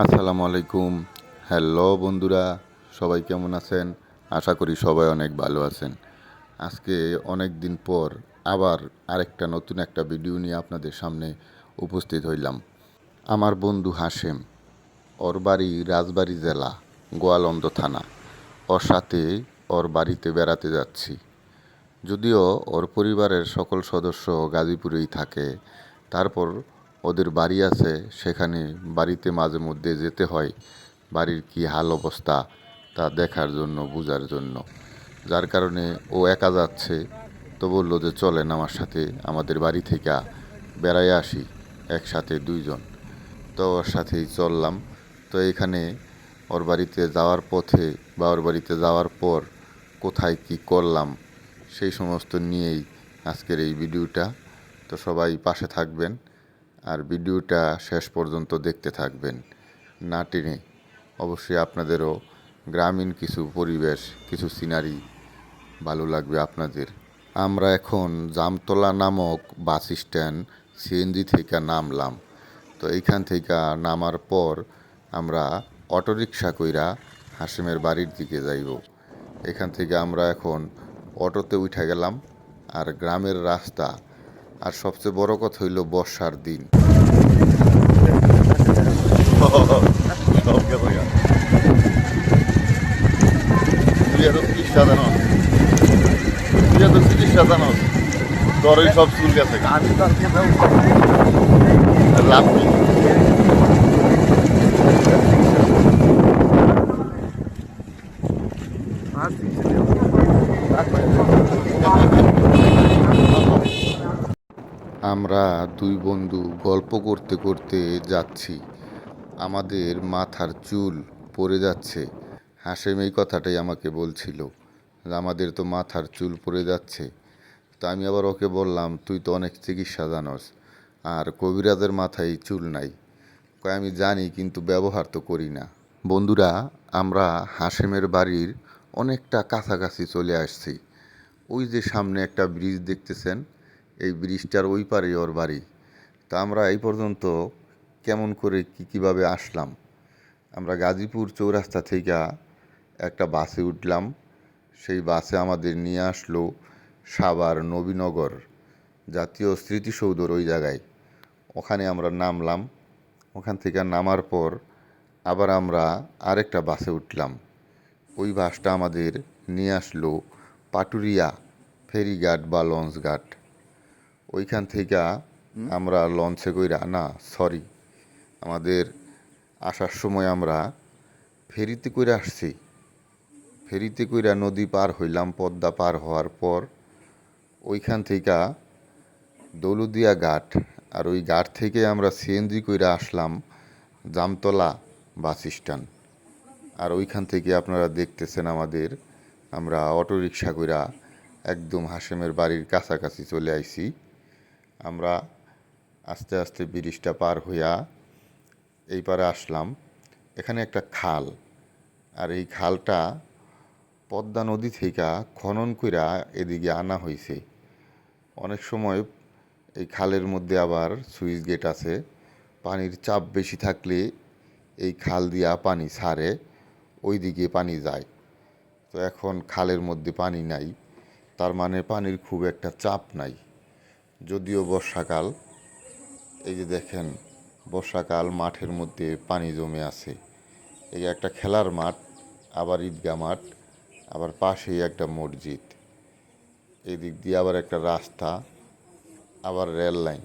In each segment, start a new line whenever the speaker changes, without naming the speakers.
আসসালামু আলাইকুম। হ্যালো বন্ধুরা, সবাই কেমন আছেন? আশা করি সবাই অনেক ভালো আছেন। আজকে অনেক দিন পর আবার আরেকটা নতুন একটা ভিডিও নিয়ে আপনাদের সামনে উপস্থিত হইলাম। আমার বন্ধু হাশেম, ওর বাড়ি রাজবাড়ী জেলা, গোয়ালন্দ থানা। ওর সাথে ওর বাড়িতে বেড়াতে যাচ্ছি। যদিও ওর পরিবারের সকল সদস্য গাজীপুরেই থাকে, তারপর ওদের বাড়ি আছে, সেখানে বাড়িতে মাঝে মধ্যে যেতে হয় বাড়ির কী হাল অবস্থা তা দেখার জন্য, বোঝার জন্য। যার কারণে ও একা যাচ্ছে, তো বললো যে চলেন আমার সাথে আমাদের বাড়ি থেকে বেড়ায় আসি একসাথে দুইজন। তো ওর সাথেই চললাম। তো এখানে ওর বাড়িতে যাওয়ার পথে বা ওর বাড়িতে যাওয়ার পর কোথায় কি করলাম সেই সমস্ত নিয়েই আজকের এই ভিডিওটা। তো সবাই পাশে থাকবেন আর ভিডিওটা শেষ পর্যন্ত দেখতে থাকবেন না টেনে। অবশ্যই আপনাদেরও গ্রামীণ কিছু পরিবেশ, কিছু সিনারি ভালো লাগবে আপনাদের। আমরা এখন জামতলা নামক বাস স্ট্যান্ড সিএনজি থেকে নামলাম। তো এইখান থেকে নামার পর আমরা অটোরিকশা কইরা হাশেমের বাড়ির দিকে যাইব। এখান থেকে আমরা এখন অটোতে উঠে গেলাম। আর গ্রামের রাস্তা, আর সবচেয়ে বড় কথা হইল বর্ষার দিন। সব চুল গেছে লাভ কি? আমরা দুই বন্ধু গল্প করতে করতে যাচ্ছি। আমাদের মাথার চুল পড়ে যাচ্ছে। হাশেম এই কথাটাই আমাকে বলছিল যে আমাদের তো মাথার চুল পড়ে যাচ্ছে। তো আমি আবার ওকে বললাম, তুই তো অনেক চিকিৎসা জানোস, আর কবিরাজের মাথায় চুল নাই। কয় আমি জানি, কিন্তু ব্যবহার তো করি না। বন্ধুরা, আমরা হাশেমের বাড়ির অনেকটা কাছাকাছি চলে আসছি। ওই যে সামনে একটা ব্রিজ দেখতেছেন, এই ব্রিজটার ওই পারেই ওর বাড়ি। তা আমরা এই পর্যন্ত কেমন করে কীভাবে আসলাম? আমরা গাজীপুর চৌরাস্তা থেকে একটা বাসে উঠলাম। সেই বাসে আমাদের নিয়ে আসলো সাভার নবীনগর জাতীয় স্মৃতিসৌধর ওই জায়গায়। ওখানে আমরা নামলাম। ওখান থেকে নামার পর আবার আমরা আরেকটা বাসে উঠলাম। ওই বাসটা আমাদের নিয়ে আসলো পাটুরিয়া ফেরিঘাট বা লঞ্চঘাট। ওইখান থেকে আমরা লঞ্চে কইরা, না সরি, আমাদের আসার সময় আমরা ফেরিতে কইরা আসছি। ফেরিতে কইরা নদী পার হইলাম। পদ্মা পার হওয়ার পর ওইখান থেকে দৌলদিয়া ঘাট, আর ওই ঘাট থেকে আমরা সিএনজি কইরা আসলাম জামতলা বাস স্ট্যান্ড। আর ওইখান থেকে আপনারা দেখতেছেন আমরা অটোরিকশা কইরা একদম হাশেমের বাড়ির কাছাকাছি চলে আইছি। আমরা আস্তে আস্তে ব্রিজটা পার হইয়া এই পারে আসলাম। এখানে একটা খাল, আর এই খালটা পদ্মা নদী থেকে খনন কইরা এদিকে আনা হয়েছে। অনেক সময় এই খালের মধ্যে আবার সুইচ গেট আছে। পানির চাপ বেশি থাকলে এই খাল দিয়া পানি ছাড়ে, ওই দিকে পানি যায়। তো এখন খালের মধ্যে পানি নাই, তার মানে পানির খুব একটা চাপ নাই। যদিও বর্ষাকাল, এই যে দেখেন বর্ষাকাল, মাঠের মধ্যে পানি জমে আছে। এই একটা খেলার মাঠ, আবার ঈদগাহ মাঠ, আবার পাশেই একটা মসজিদ, এদিক দিয়ে আবার একটা রাস্তা, আবার রেল লাইন।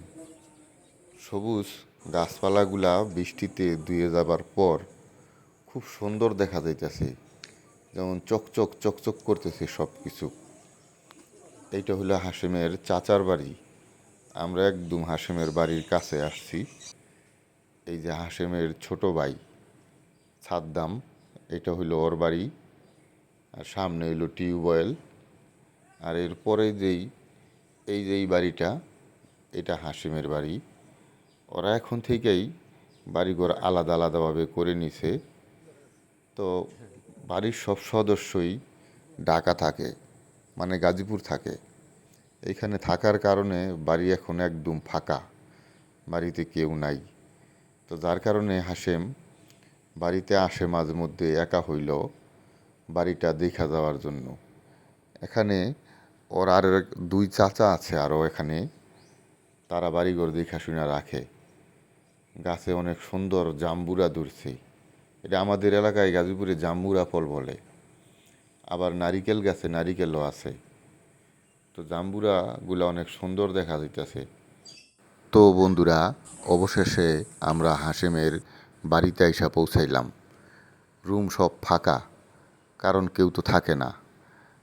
সবুজ গাছপালাগুলা বৃষ্টিতে ধুয়ে যাবার পর খুব সুন্দর দেখা যাইতেছে, যেমন চকচক চকচক করতেছে সব কিছু। এইটা হলো হাশেমের চাচার বাড়ি। আমরা একদম হাশেমের বাড়ির কাছে আসছি। এই যে হাশেমের ছোট ভাই সাদ্দাম, এটা হইলো ওর বাড়ি। আর সামনে হইলো টিউবওয়েল। আর এরপরে এই যে এই বাড়িটা, এটা হাশেমের বাড়ি। ওরা এখন থেকেই বাড়িঘর আলাদা আলাদাভাবে করে নিছে। তো বাড়ির সব সদস্যই ঢাকা থাকে, মানে গাজীপুর থাকে। এইখানে থাকার কারণে বাড়ি এখন একদম ফাঁকা, বাড়িতে কেউ নাই। তো যার কারণে হাশেম বাড়িতে আসে মাঝে মধ্যে একা হইলেও বাড়িটা দেখা যাওয়ার জন্য। এখানে ওর আর দুই চাচা আছে আরও এখানে, তারা বাড়িঘর দেখাশোনা রাখে। গাছে অনেক সুন্দর জাম্বুরা ধরছে, এটা আমাদের এলাকায় গাজীপুরে জাম্বুরা ফল বলে। আবার নারিকেল গাছে নারিকেলও আছে। তো জাম্বুরাগুলো অনেক সুন্দর দেখা যাইতেছে। তো বন্ধুরা, অবশেষে আমরা হাশেমের বাড়িতে আইসা পৌঁছাইলাম। রুম সব ফাঁকা, কারণ কেউ তো থাকে না।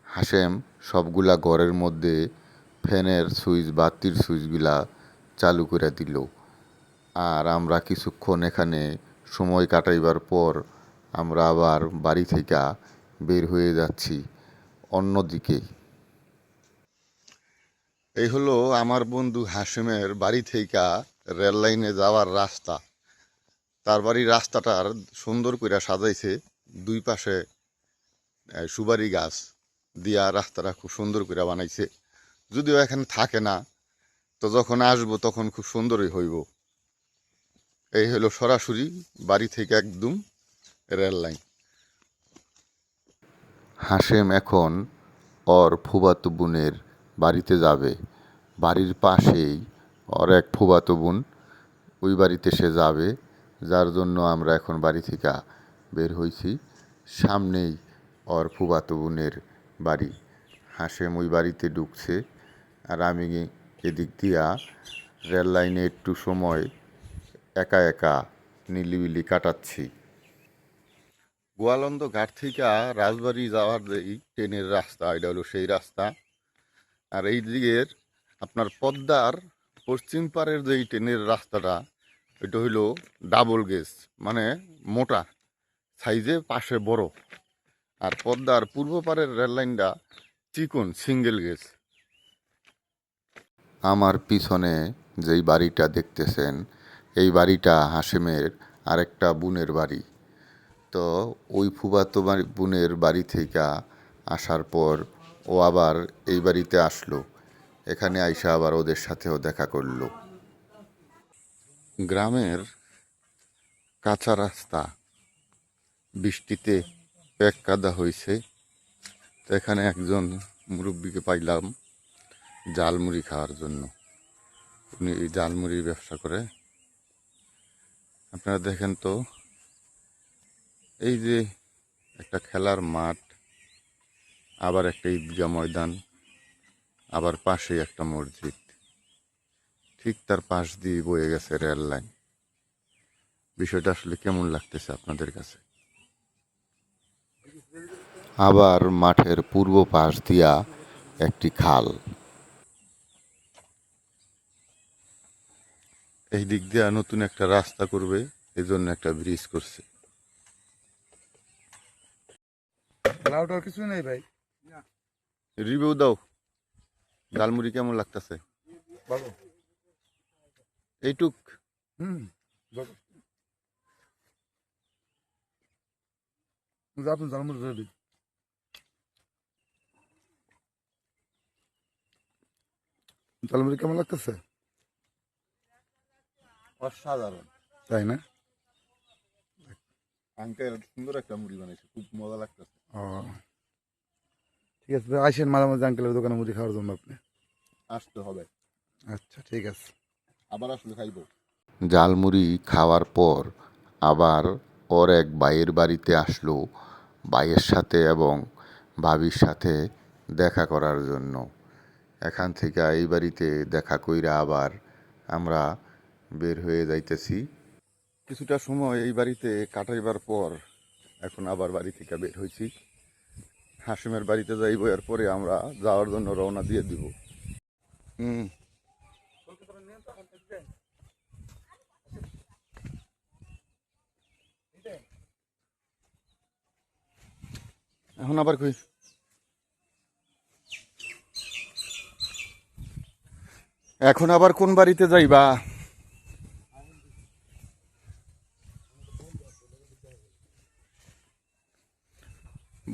হাশেম সবগুলা ঘরের মধ্যে ফ্যানের সুইচ বাতির সুইচগুলা চালু করে দিল। আর আমরা কিছুক্ষণ এখানে সময় কাটাইবার পর আমরা আবার বাড়ি থেকে বের হয়ে যাচ্ছি অন্যদিকে। এই হলো আমার বন্ধু হাশেমের বাড়ি থেকে রেল লাইনে যাওয়ার রাস্তা। তার বাড়ির রাস্তাটার সুন্দর করে সাজাইছে, দুই পাশে সুপারি গাছ দিয়া রাস্তাটা খুব সুন্দর করে বানাইছে। যদিও এখানে থাকে না, তো যখন আসবো তখন খুব সুন্দরই হইব। এই হলো সরাসরি বাড়ি থেকে একদম রেল লাইন। হাশেম এখন ওর ফুফাতো বোনের বাড়িতে যাবে। বাড়ির পাশেই ওর এক ফুফাতো বোন, ওই বাড়িতে সে যাবে, যার জন্য আমরা এখন বাড়ি থেকে বের হয়েছি। সামনেই ওর ফুফাতো বোনের বাড়ি। হাশেম ওই বাড়িতে ঢুকছে, আর আমি এদিক দিয়া রেল লাইনে একটু সময় একা একা নিলিবিলি কাটাচ্ছি। গোয়ালন্দ ঘাট থেকে রাজবাড়ি যাওয়ার যেই ট্রেনের রাস্তা, এটা হলো সেই রাস্তা। আর এই দিকের আপনার পদ্মার পশ্চিম পাড়ের যেই ট্রেনের রাস্তাটা, এটা হইলো ডাবল গেজ, মানে মোটা সাইজে, পাশে বড়। আর পদ্মার পূর্ব পাড়ের রেল লাইনটা চিকন সিঙ্গেল গেজ। আমার পিছনে যেই বাড়িটা দেখতেছেন, এই বাড়িটা হাশেমের আরেকটা বোনের বাড়ি। তো ওই ফুফাতো বোনের বাড়ি থেকে আসার পর ও আবার এই বাড়িতে আসলো। এখানে আইসা আবার ওদের সাথেও দেখা করলো। গ্রামের কাঁচা রাস্তা বৃষ্টিতে প্যাক কাদা হয়েছে। তো এখানে একজন মুরব্বীকে পাইলাম জালমুড়ি খাওয়ার জন্য। উনি এই জালমুড়ির ব্যবসা করে। আপনারা দেখেন তো, এই যে একটা খেলার মাঠ, আবার একটা ঈদগাহ ময়দান, আবার পাশেই একটা মসজিদ, ঠিক তার পাশ দিয়ে বয়ে গেছে রেল লাইন। বিষয়টা আসলে কেমন লাগতেছে আপনাদের কাছে? আবার মাঠের পূর্ব পাশ দিয়া একটি খাল। এই দিক দিয়ে নতুন একটা রাস্তা করবে, এই জন্য একটা ব্রিজ করছে।
কিছুই নেই ভাই।
রিভিউ দাও, ঝালমুড়ি কেমন লাগতেছে?
ভালো।
এইটুক।
আপনি জালমুড়ি রেডি। জালমুড়ি কেমন লাগতেছে?
অসাধারণ,
তাই না?
আঙ্কেল সুন্দর একটা মুড়ি বানাইছে, খুব মজা লাগতেছে।
ও ঠিক আছে, আসেন মাঝে মাঝে আঙ্কেলের দোকানে মুড়ি খাওয়ার জন্য আপনি।
আসতে হবে।
আচ্ছা ঠিক আছে,
আবার আসলে খাইব। জালমুড়ি খাওয়ার পর আবার ওর এক ভাইয়ের বাড়িতে আসলো, ভাইয়ের সাথে এবং ভাবির সাথে দেখা করার জন্য। এখান থেকে এই বাড়িতে দেখা কইরা আবার আমরা বের হয়ে যাইতেছি। কিছুটা সময় এই বাড়িতে কাটাইবার পর এখন আবার বাড়ি থেকে বের হয়েছি। হাসিমের বাড়িতে যাইব, এরপরে আমরা যাওয়ার জন্য রওনা দিয়ে দিব। এখন আবার কই? এখন আবার কোন বাড়িতে যাইবা?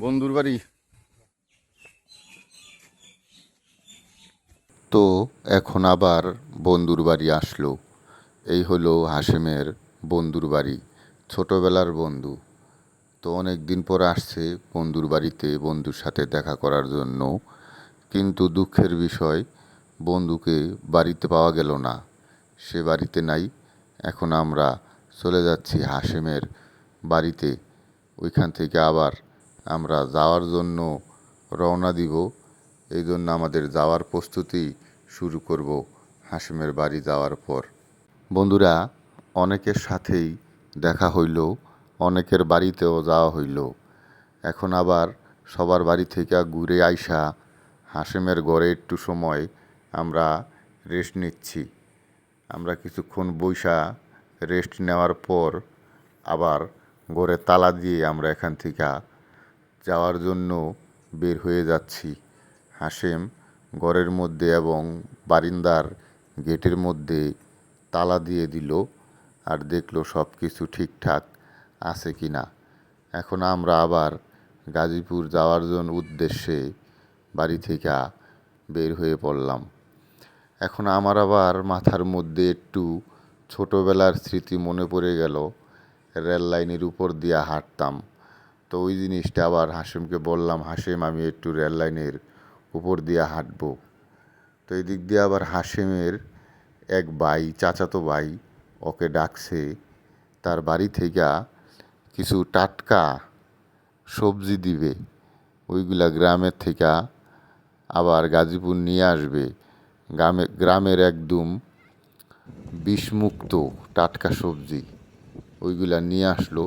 বন্ধুর বাড়ি। তো এখন আবার বন্ধুর বাড়ি আসলো। এই হলো হাশেমের বন্ধুর বাড়ি। ছোটোবেলার বন্ধু। তো অনেক দিন পর আসছে বন্ধুর বাড়িতে বন্ধুর সাথে দেখা করার জন্য, কিন্তু দুঃখের বিষয় বন্ধুকে বাড়িতে পাওয়া গেল না, সে বাড়িতে নাই। এখন আমরা চলে যাচ্ছি হাশেমের বাড়িতে, ওইখান থেকে আবার আমরা যাওয়ার জন্য রওনা দিব। এই জন্য আমাদের যাওয়ার প্রস্তুতি শুরু করব হাশেমের বাড়ি যাওয়ার পর। বন্ধুরা, অনেকের সাথেই দেখা হইল, অনেকের বাড়িতেও যাওয়া হইল। এখন আবার সবার বাড়ি থেকে ঘুরে আইসা হাশেমের ঘরে একটু সময় আমরা রেস্ট নিচ্ছি। আমরা কিছুক্ষণ বইসা রেস্ট নেওয়ার পর আবার ঘরে তালা দিয়ে আমরা এখান থেকে যাওয়ার জন্য বের হয়ে যাচ্ছি। হাশেম ঘরের মধ্যে এবং বারিন্দার গেটের মধ্যে তালা দিয়ে দিল আর দেখলো সব কিছু ঠিকঠাক আছে কি না। এখন আমরা আবার গাজীপুর যাওয়ার জন্য উদ্দেশ্যে বাড়ি থেকে বের হয়ে পড়লাম। এখন আমার আবার মাথার মধ্যে একটু ছোটোবেলার স্মৃতি মনে পড়ে গেল। রেল লাইনের উপর দিয়ে হাঁটতাম, তো ওই জিনিসটা আবার হাশেমকে বললাম, হাশেম আমি একটু রেল লাইনের উপর দিয়ে হাঁটবো। তো এই দিক দিয়ে আবার হাশেমের এক ভাই, চাচাতো ভাই, ওকে ডাকছে তার বাড়ি থেকে কিছু টাটকা সবজি দিবে, ওইগুলা গ্রামের থেকে আবার গাজীপুর নিয়ে আসবে। গ্রামের একদম বিষমুক্ত টাটকা সবজি, ওইগুলা নিয়ে আসলো।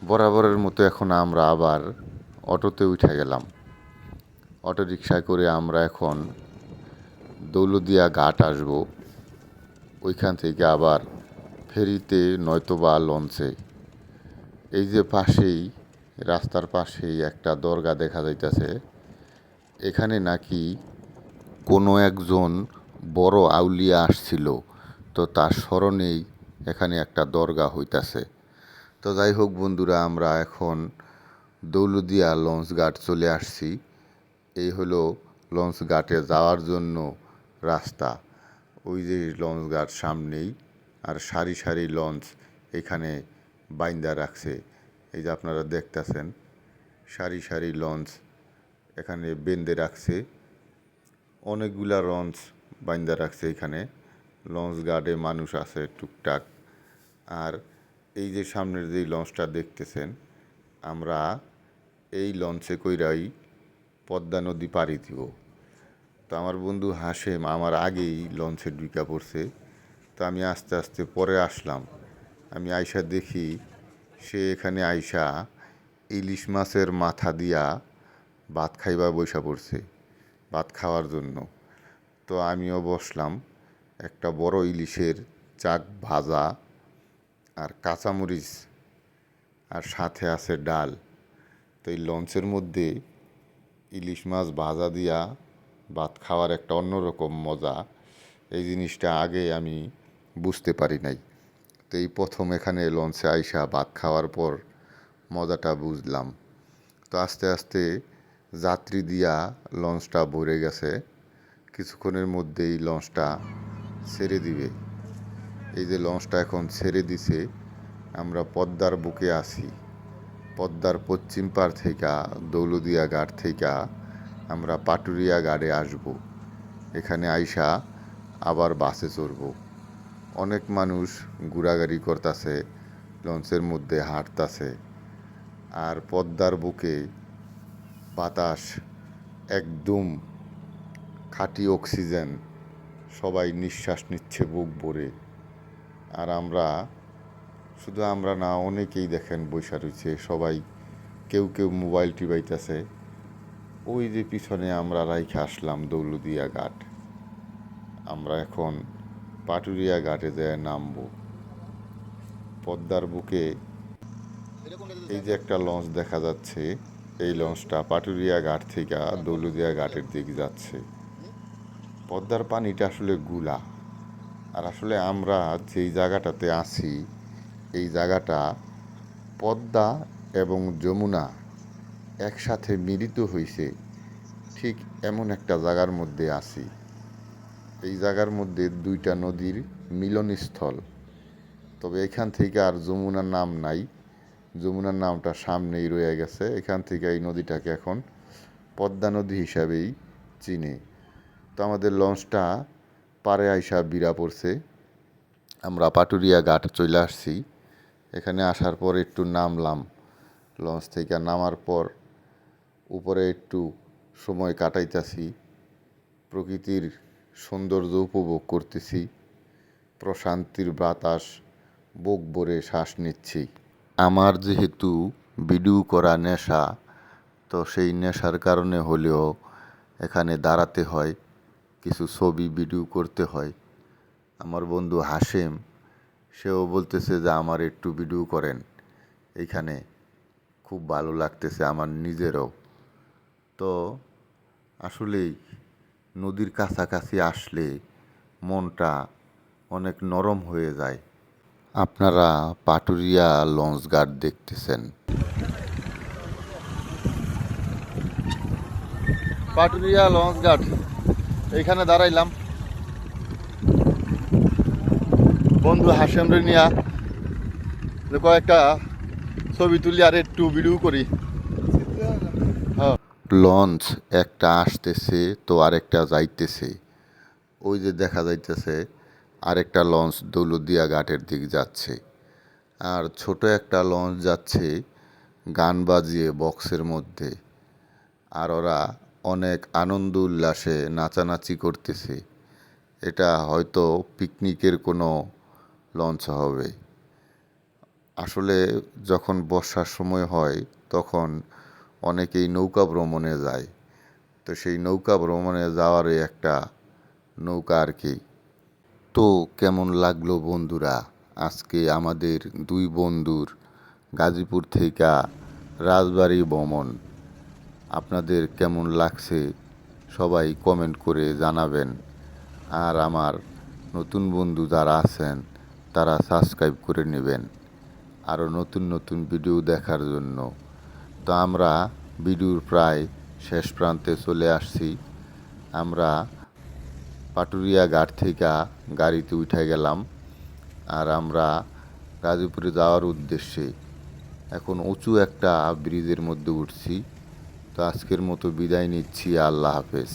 বরাবরের মতো এখন আমরা আবার অটোতে উঠে গেলাম। অটো রিকশায় করে আমরা এখন দৌলতদিয়া ঘাট আসব, ওইখান থেকে আবার ফেরিতে নয়তোবা লঞ্চে। এই যে পাশেই, রাস্তার পাশেই একটা দরগা দেখা যাইতেছে, এখানে নাকি কোনো একজন বড় আউলিয়া আসছিল, তো তার স্মরণেই এখানে একটা দরগা হইতাছে। তো যাই হোক বন্ধুরা, আমরা এখন দৌলতদিয়া লঞ্চ ঘাট চলে আসছি। এই হলো লঞ্চ ঘাটে যাওয়ার জন্য রাস্তা। ওই যে লঞ্চ ঘাট সামনেই, আর সারি সারি লঞ্চ এখানে বাইন্দা রাখছে। এই যে আপনারা দেখতেছেন সারি সারি লঞ্চ এখানে বেঁধে রাখছে, অনেকগুলা লঞ্চ বাইন্দা রাখছে এখানে। লঞ্চ ঘাটে মানুষ আছে টুকটাক। আর এই যে সামনের যে লঞ্চটা দেখতেছেন, আমরা এই লঞ্চে কইরাই পদ্মা নদী পাড়ি দিব। তো আমার বন্ধু হাশেম আমার আগেই লঞ্চে ঢুকা পড়ছে, তো আমি আস্তে আস্তে পরে আসলাম। আমি আইসা দেখি সে এখানে আইসা ইলিশ মাছের মাথা দিয়া ভাত খাইবা বইসা পড়ছে, ভাত খাওয়ার জন্য। তো আমিও বসলাম, একটা বড় ইলিশের চাক ভাজা আর কাঁচামরিচ আর সাথে আছে ডাল। তো এই লঞ্চের মধ্যে ইলিশ মাছ ভাজা দিয়া ভাত খাওয়ার একটা অন্যরকম মজা, এই জিনিসটা আগে আমি বুঝতে পারি নাই। তো এই প্রথম এখানে লঞ্চে আইসা ভাত খাওয়ার পর মজাটা বুঝলাম। তো আস্তে আস্তে যাত্রী দিয়া লঞ্চটা ভরে গেছে, কিছুক্ষণের মধ্যেই লঞ্চটা ছেড়ে দিবে। এই যে লঞ্চটা এখন ছেড়ে দিছে, আমরা পদ্মার বুকে আছি। পদ্মার পশ্চিম পার থেকে দৌলতদিয়া ঘাট থেকে আমরা পাটুরিয়া ঘাটে আসব। এখানে আইসা আবার বাসে চড়ব। অনেক মানুষ ঘোরাঘুরি করতেছে, লঞ্চের মধ্যে হাঁটতাছে, আর পদ্মার বুকে বাতাস একদম খাঁটি অক্সিজেন, সবাই নিঃশ্বাস নিচ্ছে বুক ভরে। আর আমরা, শুধু আমরা না, অনেকেই দেখেন বইসা রয়েছে, সবাই কেউ কেউ মোবাইল টিপাইতেছে। ওই যে পিছনে আমরা রাইখে আসলাম দৌলতদিয়া ঘাট, আমরা এখন পাটুরিয়া ঘাটে যেয়ে নামবো। পদ্মার বুকে এই যে একটা লঞ্চ দেখা যাচ্ছে, এই লঞ্চটা পাটুরিয়া ঘাট থেকে দৌলতদিয়া ঘাটের দিকে যাচ্ছে। পদ্মার পানিটা আসলে গুলা, আর আসলে আমরা যেই জায়গাটাতে আছি, এই জায়গাটা পদ্মা এবং যমুনা একসাথে মিলিত হয়েছে, ঠিক এমন একটা জায়গার মধ্যে আছি। এই জায়গার মধ্যে দুইটা নদীর মিলনস্থল। তো তবে এখান থেকে আর যমুনার নাম নাই, যমুনার নামটা সামনেই রয়ে গেছে। এখান থেকে এই নদীটাকে এখন পদ্মা নদী হিসাবেই চিনে। তো আমাদের লঞ্চটা পাড়ে আইসা বিরা পড়ছে। আমরা পাটুরিয়া ঘাট চলে আসছি। এখানে আসার পর একটু নামলাম, লঞ্চ থেকে নামার পর উপরে একটু সময় কাটাইতেছি, প্রকৃতির সৌন্দর্য উপভোগ করতেছি, প্রশান্তির বাতাস বুক ভরে শ্বাস নিচ্ছি। আমার যেহেতু ভিডিও করা নেশা, তো সেই নেশার কারণে হলেও এখানে দাঁড়াতে হয়, কিছু ছবি ভিডিও করতে হয়। আমার বন্ধু হাশেম, সেও বলতেছে যে আমার একটু ভিডিও করেন, এইখানে খুব ভালো লাগতেছে আমার নিজেরও। তো আসলেই নদীর কাছাকাছি আসলে মনটা অনেক নরম হয়ে যায়। আপনারা পাটুরিয়া লঞ্চ ঘাট দেখতেছেন। পাটুরিয়া লঞ্চ ঘাট, এইখানে দাঁড়াইলাম বন্ধু হাশেম রে নিয়া, যে কয়েকটা ছবি তুলি আর একটু ভিডিও করি। লঞ্চ একটা আসতেছে তো আরেকটা যাইতেছে, ওই যে দেখা যাইতেছে আরেকটা লঞ্চ দৌলতদিয়া ঘাটের দিক যাচ্ছে, আর ছোট একটা লঞ্চ যাচ্ছে গান বাজিয়ে বক্সের মধ্যে, আর ওরা অনেক আনন্দ উল্লাসে নাচানাচি করতেছে। এটা হয়তো পিকনিকের কোনো লঞ্চ হবে। আসলে যখন বর্ষার সময় হয় তখন অনেকেই নৌকা ভ্রমণে যায়, তো সেই নৌকা ভ্রমণে যাওয়ারই একটা নৌকা আর কি। তো কেমন লাগলো বন্ধুরা আজকে আমাদের দুই বন্ধুর গাজীপুর থেকে রাজবাড়ী ভ্রমণ? আপনাদের কেমন লাগছে সবাই কমেন্ট করে জানাবেন। আর আমার নতুন বন্ধু যারা আছেন তারা সাবস্ক্রাইব করে নেবেন আরও নতুন নতুন ভিডিও দেখার জন্য। তো আমরা ভিডিওর প্রায় শেষ প্রান্তে চলে আসছি। আমরা পাটুরিয়া ঘাট থেকে গাড়িতে উঠে গেলাম, আর আমরা গাজীপুরে যাওয়ার উদ্দেশ্যে এখন উঁচু একটা ব্রিজের মধ্যে উঠছি। তো আজকের মতো বিদায় নিচ্ছি, আল্লাহ হাফেজ।